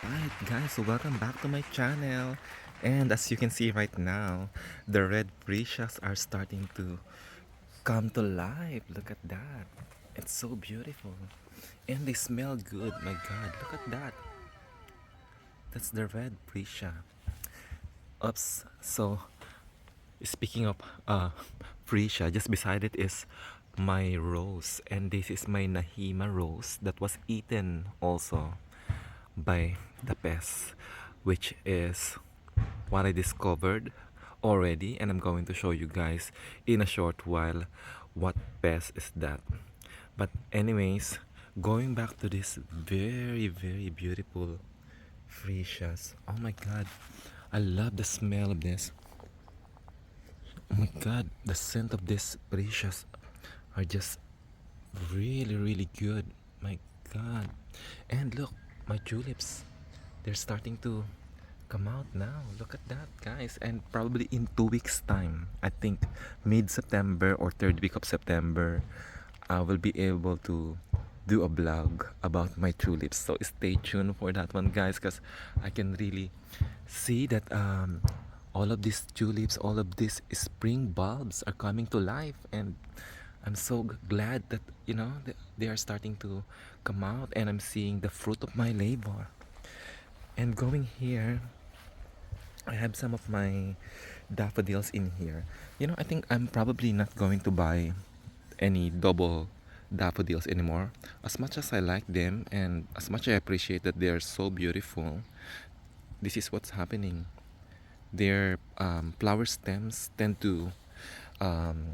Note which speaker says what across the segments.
Speaker 1: Alright guys, so welcome back to my channel. And as you can see right now, the red precious are starting to come to life. Look at that. It's so beautiful. And they smell good. My god, look at that. That's the red precious. Oops. So speaking of precious, just beside it is my rose. And this is my Nahima rose that was eaten also by the pest, which is what I discovered already, and I'm going to show you guys in a short while what pest is that. But anyways, going back to this very beautiful freesias. Oh my god, I love the smell of this. Oh my god, the scent of this freesias are just really good. My god. And look, my tulips, they're starting to come out now. Look at that, guys. And probably in 2 weeks time, I think mid-September or third week of September, I will be able to do a vlog about my tulips. So stay tuned for that one, guys, because I can really see that all of these tulips, all of these spring bulbs are coming to life. And I'm so glad that they are starting to come out, and I'm seeing the fruit of my labor. And going here, I have some of my daffodils in here. I think I'm probably not going to buy any double daffodils anymore. As much as I like them and as much I appreciate that they are so beautiful, this is what's happening. Their flower stems tend to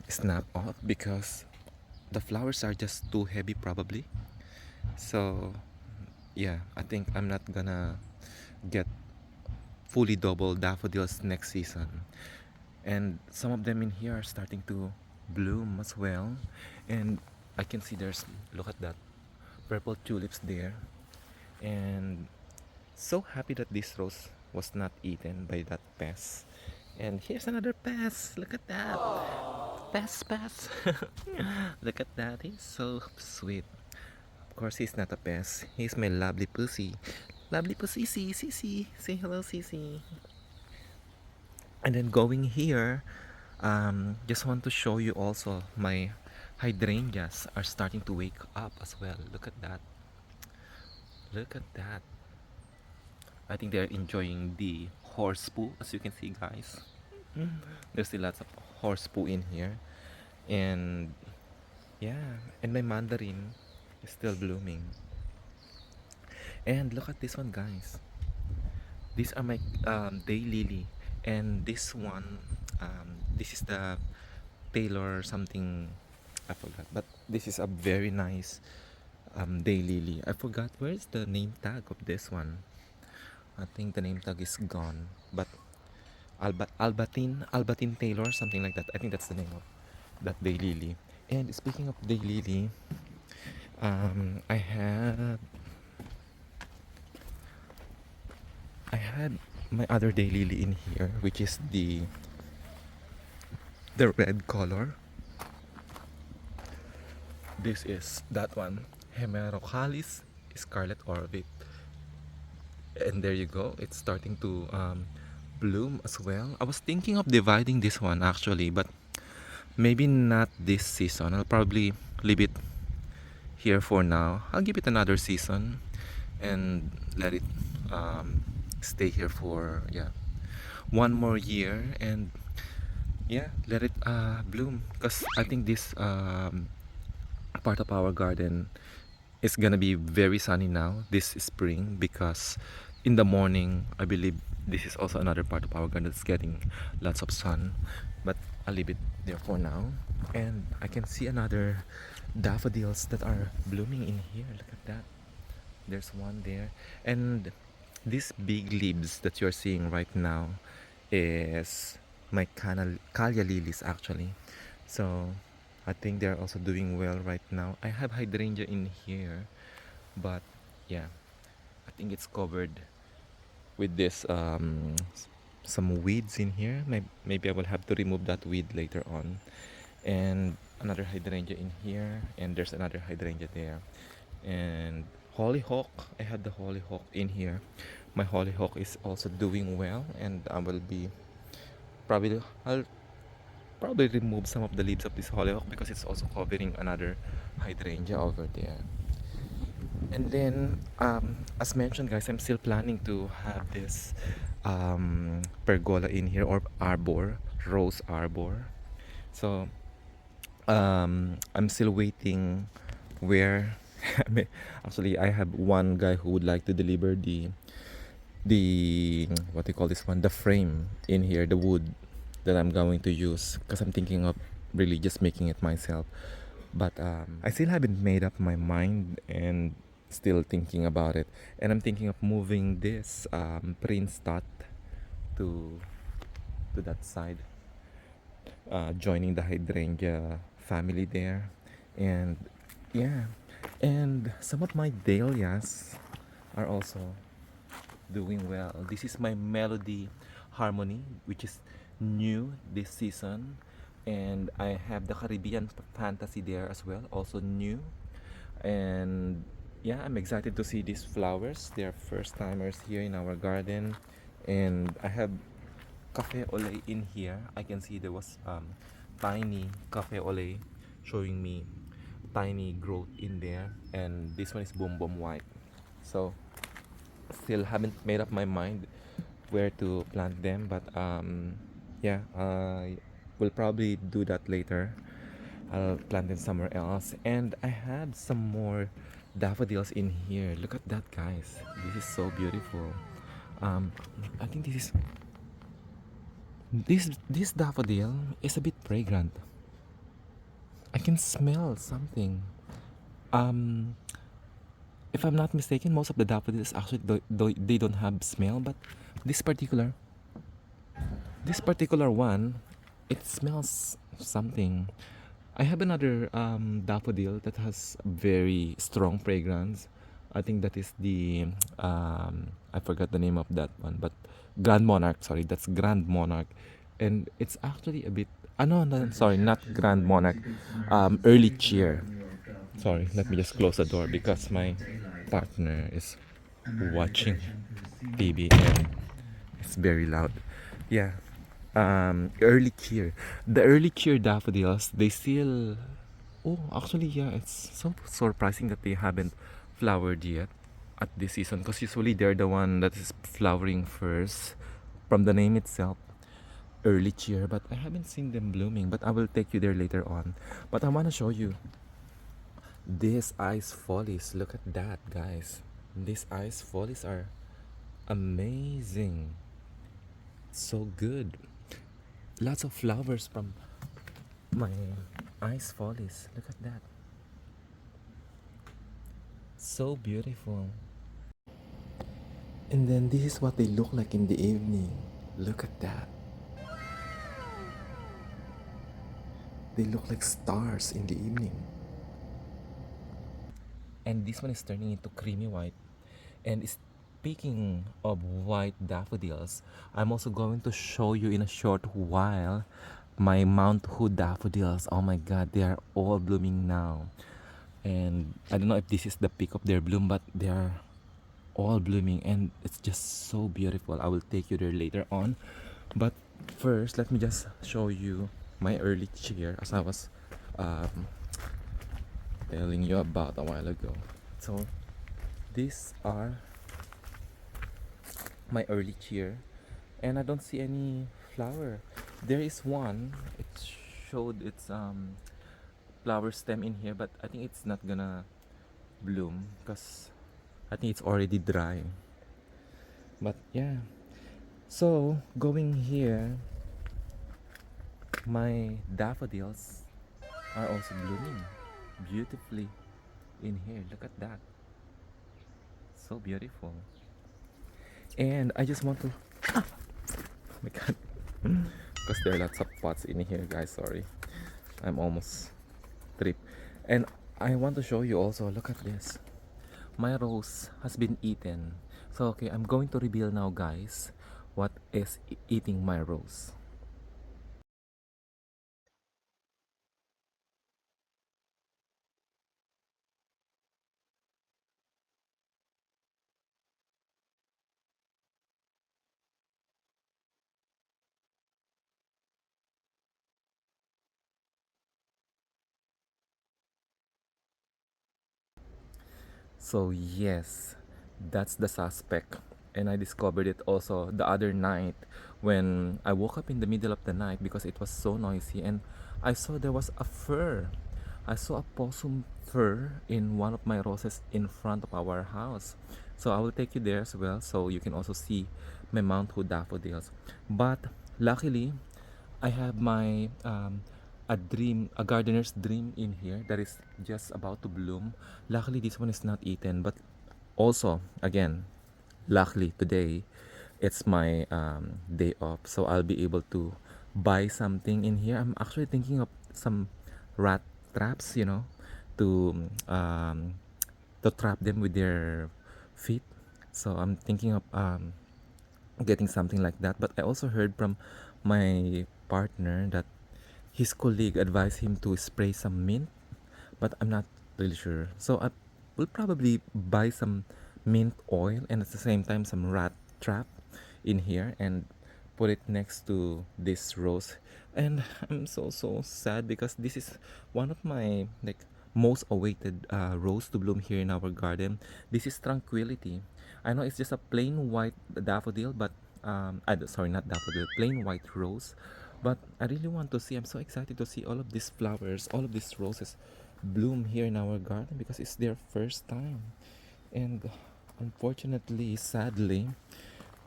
Speaker 1: snap off because the flowers are just too heavy, probably. So, yeah, I think I'm not gonna get fully double daffodils next season. And some of them in here are starting to bloom as well. And I can see there's, look at that, purple tulips there. And so happy that this rose was not eaten by that pest. And here's another pest. Look at that. Pest. Look at that. He's so sweet. Of course, he's not a pest. He's my lovely pussy. Lovely pussy, Sissy. Say hello, Sissy. And then going here, just want to show you also my hydrangeas are starting to wake up as well. Look at that. Look at that. I think they're enjoying the horse poo, as you can see, guys. There's still lots of horse poo in here. And yeah, and my mandarin is still blooming. And look at this one, guys. These are my daylily. And this one, this is the Taylor something, I forgot, but this is a very nice daylily. I forgot where's the name tag of this one. I think the name tag is gone, but Albatin Taylor, something like that. I think that's the name of that daylily. And speaking of daylily, I had my other daylily in here, which is the red color. This is that one, Hemerocalis Scarlet Orbit. And there you go, it's starting to bloom as well. I was thinking of dividing this one actually, but maybe not this season. I'll probably leave it here for now. I'll give it another season and let it stay here for, yeah, one more year. And yeah, let it bloom, because I think this part of our garden is gonna be very sunny now this spring, because in the morning I believe this is also another part of our garden that's getting lots of sun. But I'll leave it there for now. And I can see another daffodils that are blooming in here. Look at that, there's one there. And these big leaves that you're seeing right now is my Calia lilies actually. So I think they're also doing well right now. I have hydrangea in here, but yeah, I think it's covered with this some weeds in here. Maybe I will have to remove that weed later on. And another hydrangea in here, and there's another hydrangea there. And hollyhock. I had the hollyhock in here. My hollyhock is also doing well, and I will be probably I'll probably remove some of the leaves of this hollyhock because it's also covering another hydrangea over there. And then, as mentioned, guys, I'm still planning to have this pergola in here, or arbor, rose arbor. So I'm still waiting where I mean, actually I have one guy who would like to deliver the what do you call this one, the frame in here, the wood that I'm going to use, because I'm thinking of really just making it myself. But I still haven't made up my mind and still thinking about it. And I'm thinking of moving this Prince tot to that side, joining the hydrangea family there. And yeah, and some of my dahlias are also doing well. This is my Melody Harmony, which is new this season. And I have the Caribbean Fantasy there as well, also new. And yeah, I'm excited to see these flowers. They're first timers here in our garden. And I have cafe ole in here. I can see there was tiny cafe ole showing me tiny growth in there. And this one is boom boom white. So still haven't made up my mind where to plant them, but yeah, I will probably do that later. I'll plant them somewhere else. And I have some more daffodils in here. Look at that, guys. This is so beautiful. um I think this daffodil is a bit fragrant. I can smell something. um if I'm not mistaken, most of the daffodils actually they don't have smell, but this particular this particular one, it smells something. I have another daffodil that has very strong fragrance. I think that is the I forgot the name of that one, but Grand Monarch. Sorry, that's Grand Monarch, and it's actually a bit. No, no, sorry, not Grand Monarch. Early Cheer. Sorry, let me just close the door because my partner is watching TV and it's very loud. Yeah. Early cheer. The early cheer daffodils, they still. Oh, actually, yeah, it's so surprising that they haven't flowered yet at this season, because usually they're the one that is flowering first from the name itself, early cheer. But I haven't seen them blooming, but I will take you there later on. But I want to show you these ice follies. Look at that, guys. These ice follies are amazing. So good. Lots of flowers from my ice follies. Look at that. So beautiful. And then this is what they look like in the evening. Look at that. They look like stars in the evening. And this one is turning into creamy white. And speaking of white daffodils, I'm also going to show you in a short while my Mount Hood daffodils. Oh my god, they are all blooming now. And I don't know if this is the peak of their bloom, but they are all blooming and it's just so beautiful. I will take you there later on. But first, let me just show you my early cheer, as I was um, telling you about a while ago. So these are my early cheer, and I don't see any flower. There is one. It showed its flower stem in here, but I think it's not gonna bloom because I think it's already dry. But yeah. So going here, my daffodils are also blooming beautifully in here. Look at that. So beautiful. And I just want to oh my god. Because there are lots of pots in here, guys. Sorry. I'm almost tripped. And I want to show you also, look at this. My rose has been eaten. So okay, I'm going to reveal now, guys, what is eating my rose. So yes, that's the suspect. And I discovered it also the other night when I woke up in the middle of the night because it was so noisy, and I saw there was a fur. I saw a possum fur in one of my roses in front of our house. So I will take you there as well so you can also see my Mount Hood daffodils. But luckily, I have my a dream, a gardener's dream in here that is just about to bloom. Luckily, this one is not eaten, but also again, luckily today, it's my day off, so I'll be able to buy something in here. I'm actually thinking of some rat traps, to to trap them with their feet. So I'm thinking of getting something like that. But I also heard from my partner that his colleague advised him to spray some mint, but I'm not really sure. So I will probably buy some mint oil and at the same time some rat trap in here and put it next to this rose. And I'm so sad because this is one of my like most awaited rose to bloom here in our garden. This is Tranquility. I know it's just a plain white daffodil, but sorry, not daffodil, plain white rose. But I really want to see. I'm so excited to see all of these flowers, all of these roses bloom here in our garden because it's their first time. And unfortunately, sadly,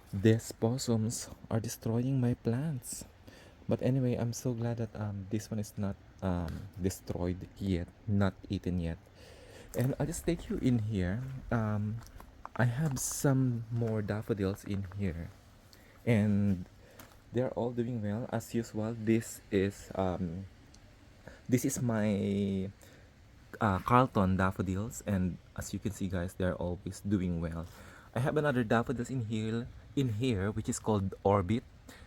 Speaker 1: these possums are destroying my plants. But anyway, I'm so glad that this one is not destroyed yet, not eaten yet. And I'll just take you in here. I have some more daffodils in here, and they're all doing well as usual. This is my Carlton daffodils, and as you can see, guys, they're always doing well. I have another daffodils in here, which is called Orbit.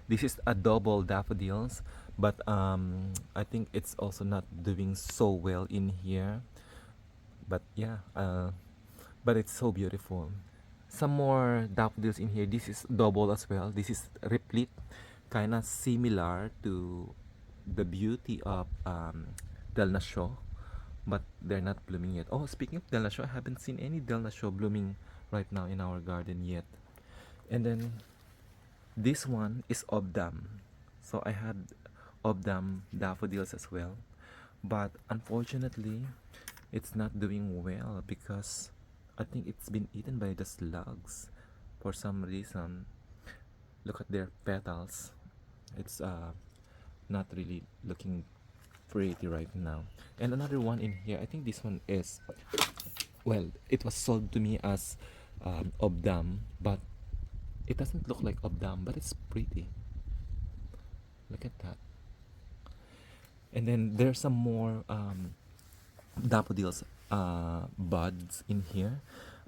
Speaker 1: This is a double daffodils, but I think it's also not doing so well in here. But yeah, but it's so beautiful. Some more daffodils in here. This is double as well. This is replete, kind of similar to the beauty of Del Nasho, but they're not blooming yet. Oh, speaking of Del Nasho, I haven't seen any Del Nasho blooming right now in our garden yet. And then this one is Obdam. So I had Obdam daffodils as well. But unfortunately, it's not doing well because I think it's been eaten by the slugs for some reason. Look at their petals. It's not really looking pretty right now. And another one in here, I think this one is, well, it was sold to me as Obdam, but it doesn't look like Obdam, but it's pretty. Look at that. And then there's some more daffodils buds in here,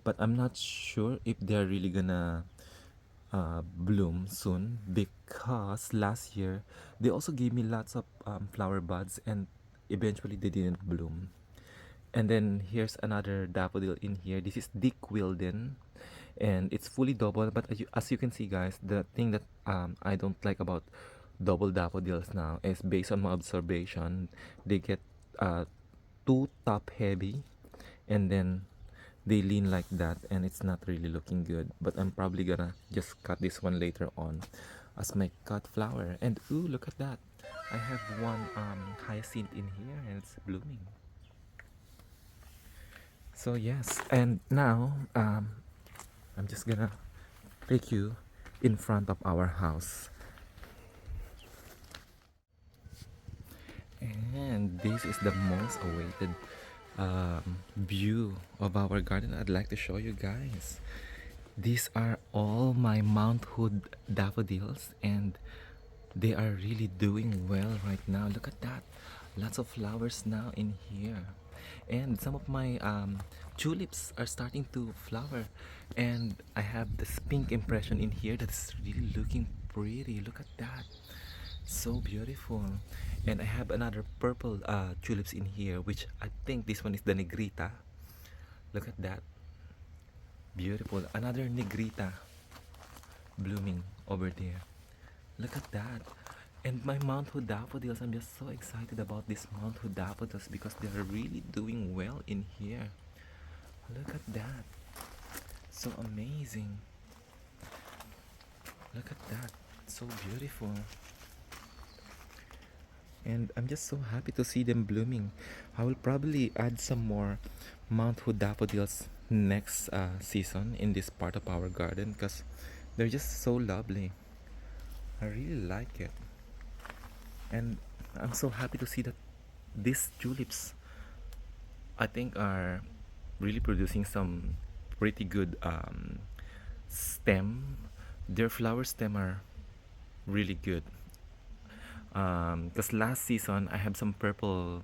Speaker 1: but I'm not sure if they're really gonna bloom soon because last year they also gave me lots of flower buds and eventually they didn't bloom. And then here's another daffodil in here. This is Dick Wilden, and it's fully double. But as you can see, guys, the thing that I don't like about double daffodils now is based on my observation, they get too top heavy, and then they lean like that, and it's not really looking good. But I'm probably gonna just cut this one later on as my cut flower. And ooh, look at that! I have one hyacinth in here, and it's blooming. So yes, and now I'm just gonna take you in front of our house. And this is the most awaited view of our garden I'd like to show you guys. These are all my Mount Hood daffodils, and they are really doing well right now. Look at that. Lots of flowers now in here. And some of my tulips are starting to flower. And I have this pink impression in here that's really looking pretty. Look at that. So beautiful. And I have another purple tulips in here, which I think this one is the Negrita. Look at that. Beautiful. Another Negrita blooming over there. Look at that. And my Mount Hood daffodils, I'm just so excited about these Mount Hood daffodils because they're really doing well in here. Look at that. So amazing. Look at that. So beautiful. And I'm just so happy to see them blooming. I will probably add some more Mount Hood daffodils next season in this part of our garden because they're just so lovely. I really like it. And I'm so happy to see that these tulips, I think, are really producing some pretty good stem. Their flower stem are really good. Because last season I have some purple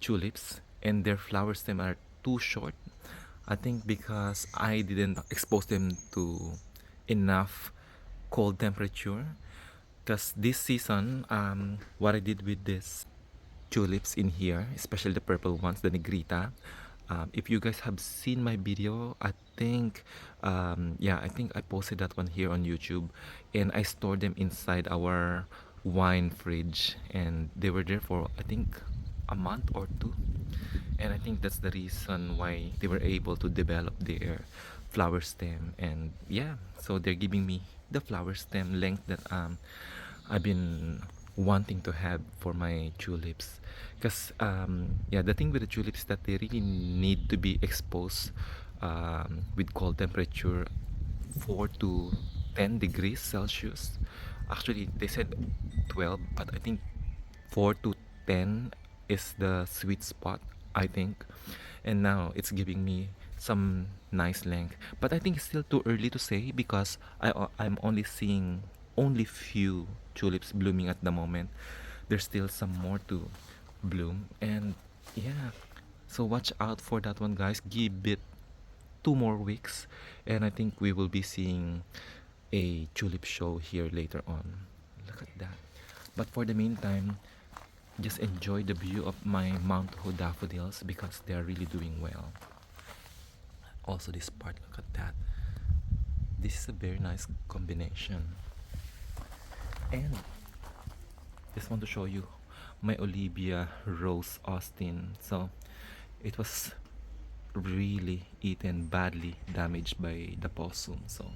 Speaker 1: tulips and their flower stem are too short. I think because I didn't expose them to enough cold temperature. Because this season, what I did with this tulips in here, especially the purple ones, the negrita. If you guys have seen my video, I think, yeah, I think I posted that one here on YouTube, and I stored them inside our wine fridge, and they were there for I think a month or two, and I think that's the reason why they were able to develop their flower stem, and yeah, so they're giving me the flower stem length that I've been wanting to have for my tulips. Because yeah, the thing with the tulips is that they really need to be exposed with cold temperature, 4 to 10 degrees Celsius. Actually they said 12, but I think 4 to 10 is the sweet spot, I think. And now it's giving me some nice length, but I think it's still too early to say because I'm only seeing only few tulips blooming at the moment. There's still some more to bloom, and yeah, so watch out for that one, guys. Give it 2 more weeks and I think we will be seeing a tulip show here later on. Look at that. But for the meantime, just enjoy the view of my Mount Hood daffodils because they are really doing well. Also this part, look at that. This is a very nice combination. And just want to show you my Olivia Rose Austin. So it was really eaten badly, damaged by the possum. So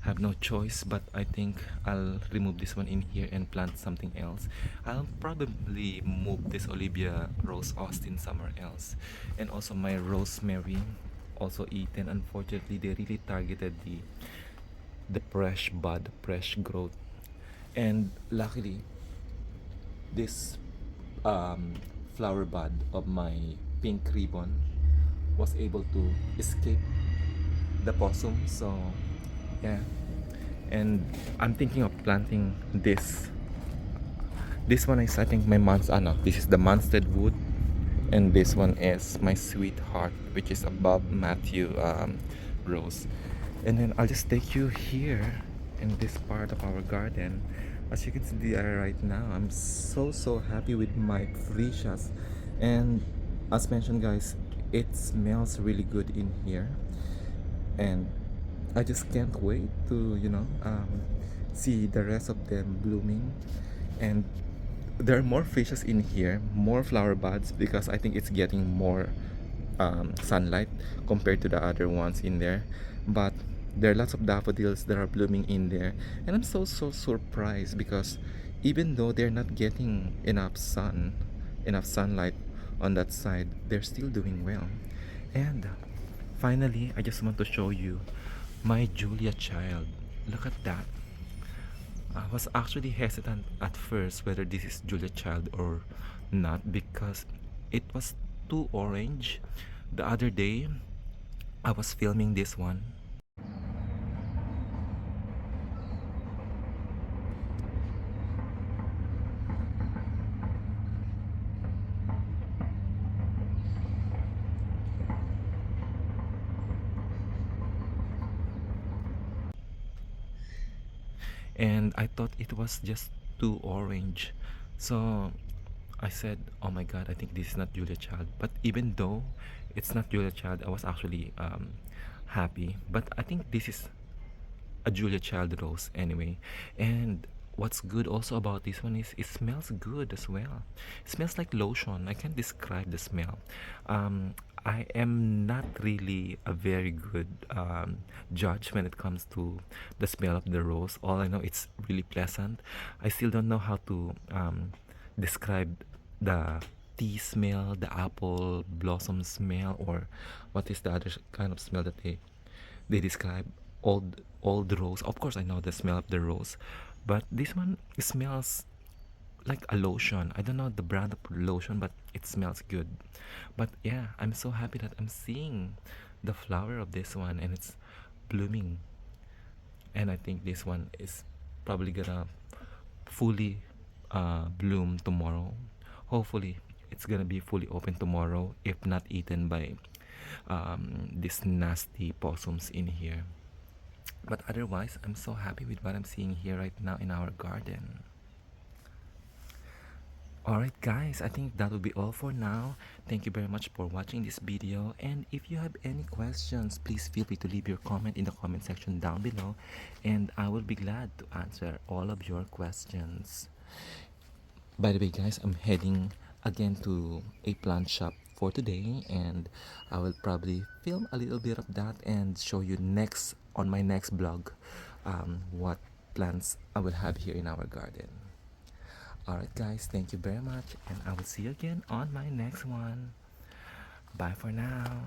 Speaker 1: have no choice, but I think I'll remove this one in here and plant something else. I'll probably move this Olivia Rose Austin somewhere else. And also my rosemary also eaten. Unfortunately, they really targeted the fresh bud, fresh growth. And luckily, this flower bud of my pink ribbon was able to escape the possum. So yeah, and I'm thinking of planting this one is I think my month's no, this is the Munstead wood, and this one is my sweetheart, which is above Matthew rose. And then I'll just take you here in this part of our garden. As you can see right now, I'm so happy with my freesias, and as mentioned, guys, it smells really good in here, and I just can't wait to see the rest of them blooming. And there are more fishes in here, more flower buds, because I think it's getting more sunlight compared to the other ones in there. But there are lots of daffodils that are blooming in there, and I'm so surprised because even though they're not getting enough sunlight on that side, they're still doing well. And finally, I just want to show you my Julia child. Look at that. I was actually hesitant at first whether this is Julia child or not because it was too orange. The other day, I was filming this one. And I thought it was just too orange. So I said, "Oh my God, I think this is not Julia Child." But even though it's not Julia Child, I was actually happy. But I think this is a Julia Child rose anyway. And what's good also about this one is it smells good as well. It smells like lotion. I can't describe the smell. I am not really a very good judge when it comes to the smell of the rose. All I know, it's really pleasant. I still don't know how to describe the tea smell, the apple blossom smell, or what is the other kind of smell that they describe. Old rose. Of course, I know the smell of the rose, but this one smells like a lotion. I don't know the brand of lotion, but it smells good. But yeah, I'm so happy that I'm seeing the flower of this one and it's blooming. And I think this one is probably gonna fully bloom tomorrow. Hopefully, it's gonna be fully open tomorrow, if not eaten by these nasty possums in here. But otherwise, I'm so happy with what I'm seeing here right now in our garden. Alright guys, I think that will be all for now. Thank you very much for watching this video, and if you have any questions, please feel free to leave your comment in the comment section down below, and I will be glad to answer all of your questions. By the way guys, I'm heading again to a plant shop for today, and I will probably film a little bit of that and show you next on my next vlog what plants I will have here in our garden. Alright guys, thank you very much, and I will see you again on my next one. Bye for now.